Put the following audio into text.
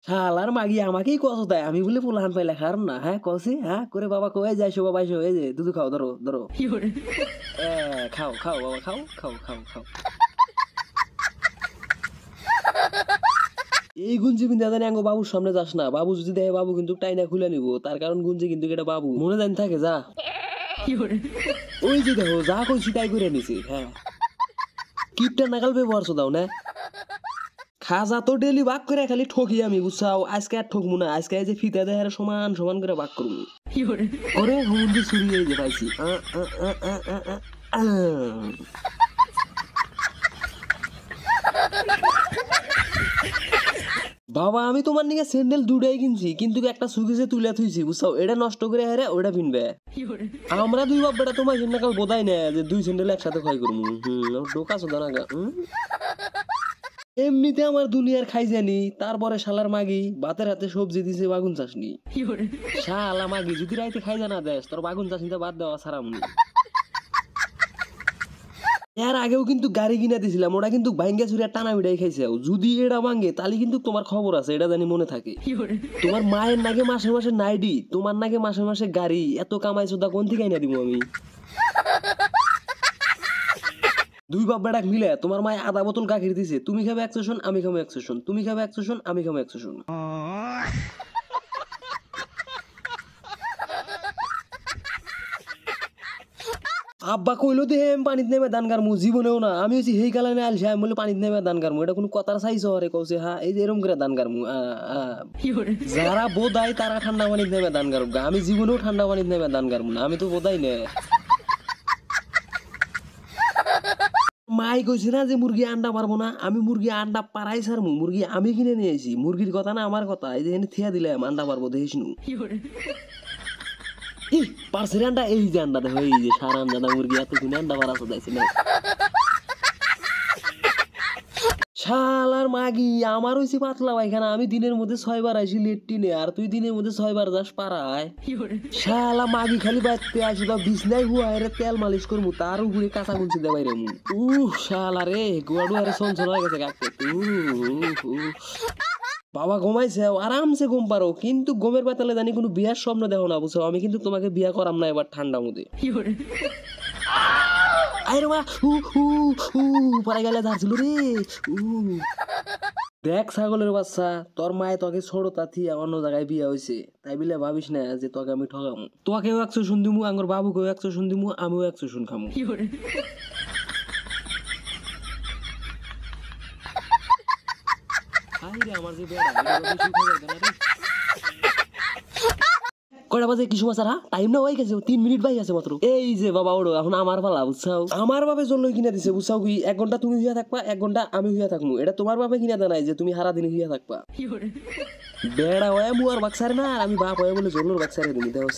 শালার মাগি আমাকেই কস দেয় আমি বলে পোলাহান পাইলে খার না হ্যাঁ কসি হ্যাঁ করে বাবা কয়ে যাইছো বাবা এসো এই যে দুধ খাও ধরো ধরো খাও খাও বাবা খাও খাও খাও খাও এই গুঞ্জি বিন্দা জানি আঙ্গো বাবুর সামনে যাস না বাবু যদি দেয় বাবু কিন্তু টাইনা খুলে নিব তার কারণ গুঞ্জি কিন্তু এটা বাবু মনে জানি থাকে যা ওই যে দেখো যা কইছি তাই করে নিছি হ্যাঁ কিপটা নাগাল ব্যবহার দাও না খাজা তো ডেলি বাক করে খালি ঠকি আমি বুঝছাও আজকে আর ঠকমু না আজকে এই যে ফিতা দেয় সমান সমান করে বাক করবো ওরে হুমুন্দি চুরি এই যে পাইছি বাবা আমি তোমার নিকে স্যান্ডেল দুটাই কিনছি কিন্তু একটা সুকেসে তুলে থুইছি বুঝছাও এটা নষ্ট করে হারে ওটা পিনবে আমরা দুই বাপ বেটা তোমার জন্য কাল বোধাই না যে দুই স্যান্ডেল একসাথে ক্ষয় করবো ঢোকা শোধা না এমনিতে আমার দুনিয়ার খাই জানি তারপরে শালার মাগি বাতের হাতে সবজি দিছে বাগুন চাষনি শালা মাগি যদি রাইতে খাই জানা দেশ তোর বাগুন চাষনিতে বাদ দেওয়া ছাড়া মনে এর আগেও কিন্তু গাড়ি কিনা দিছিলাম ওটা কিন্তু ভাঙ্গা চুরিয়া টানা বিড়াই খাইছে যদি এটা ভাঙ্গে তাহলে কিন্তু তোমার খবর আছে এটা জানি মনে থাকে তোমার মায়ের নাকি মাসে মাসে নাইডি তোমার নাকি মাসে মাসে গাড়ি এত কামাইছো তা কোন থেকে আইনা দিব আমি দুই বাপ বেড়াক মিলে তোমার মায়ে আধা বোতল গাখির দিছে তুমি খাবে 100 শোন আমি খাবো 100 শোন তুমি খাবে 100 শোন আমি খাবো 100 শোন আব্বা কইলো দে পানিতে নেমে দান গারমু জীবনেও না আমি হচ্ছি হেই কালানে আলছি আমি বলে পানিতে নেমে দান গারমু এটা কোনো কথার চাইছ হরে কৌছে হ্যাঁ এই যে এরম করে দান গারমু যারা বোধাই তারা ঠান্ডা পানিতে নেমে দান গারমু আমি জীবনেও ঠান্ডা পানিতে নেমে দান গারমু না আমি তো বোধাই নে মাই কইছে না যে মুরগি আন্ডা পারবো না আমি মুরগি আন্ডা পারাই সারমু মুরগি আমি কিনে নিয়ে আইছি মুরগির কথা না আমার কথা এই যে এনে থিয়া দিলাম আন্ডা পারবো দেখিস নু পার্সের আন্ডা এই যে আন্ডা দেখো এই যে সারা আন্ডা মুরগি এত কিনে আন্ডা পারাছো দেখছি না শালার মাগি আমার হইছে পাতলা পায়খানা আমি দিনের মধ্যে 6 বার আইছি লেট্রিনে আর তুই দিনের মধ্যে 6 বার যাস পাড়ায় শালা মাগি খালি বাইতে আসি বা বিছনায় হুয়ায় রে তেল মালিশ করমু তার উপরে কাঁচা গুনছি দেবাই রে মু শালা রে গুয়াডু আরে সঞ্চল হয়ে গেছে কাকতে বাবা ঘুমাইছে আরামসে ঘুম পারো কিন্তু ঘুমের পাতালে জানি কোনো বিয়ার স্বপ্ন দেখো না বুঝছো আমি কিন্তু তোমাকে বিয়া করাম না এবার ঠান্ডা মধ্যে আরে মা পরে গেলে ধারছিল রে দেখ ছাগলের বাচ্চা তোর মায়ে তোকে ছোড়ো তাথি অন্য জায়গায় বিয়া হয়েছে তাই বলে ভাবিস না যে তোকে আমি ঠকামু তোকেও 100 শুন দিমু আঙ্গর বাবুকেও 100 শুন দিমু আমিও 100 শুন খামু আমার যে কয়টা বাজে কিছু মাছ টাইম না হয়ে গেছে 3 মিনিট বাই আছে মাত্র এই যে বাবা ওড়ো এখন আমার পালা বুঝছাও আমার বাপে জল কিনা দিছে বুঝছাও কি 1 ঘন্টা তুমি হইয়া থাকবা 1 ঘন্টা আমি হইয়া থাকমু এটা তোমার বাপে কিনা দেয় নাই যে তুমি সারা দিন হইয়া থাকবা বেড়া হয়ে মু আর বাক্সারে না আর আমি বাপ হয়ে বলে জলের বাক্সারে দিন দেওয়া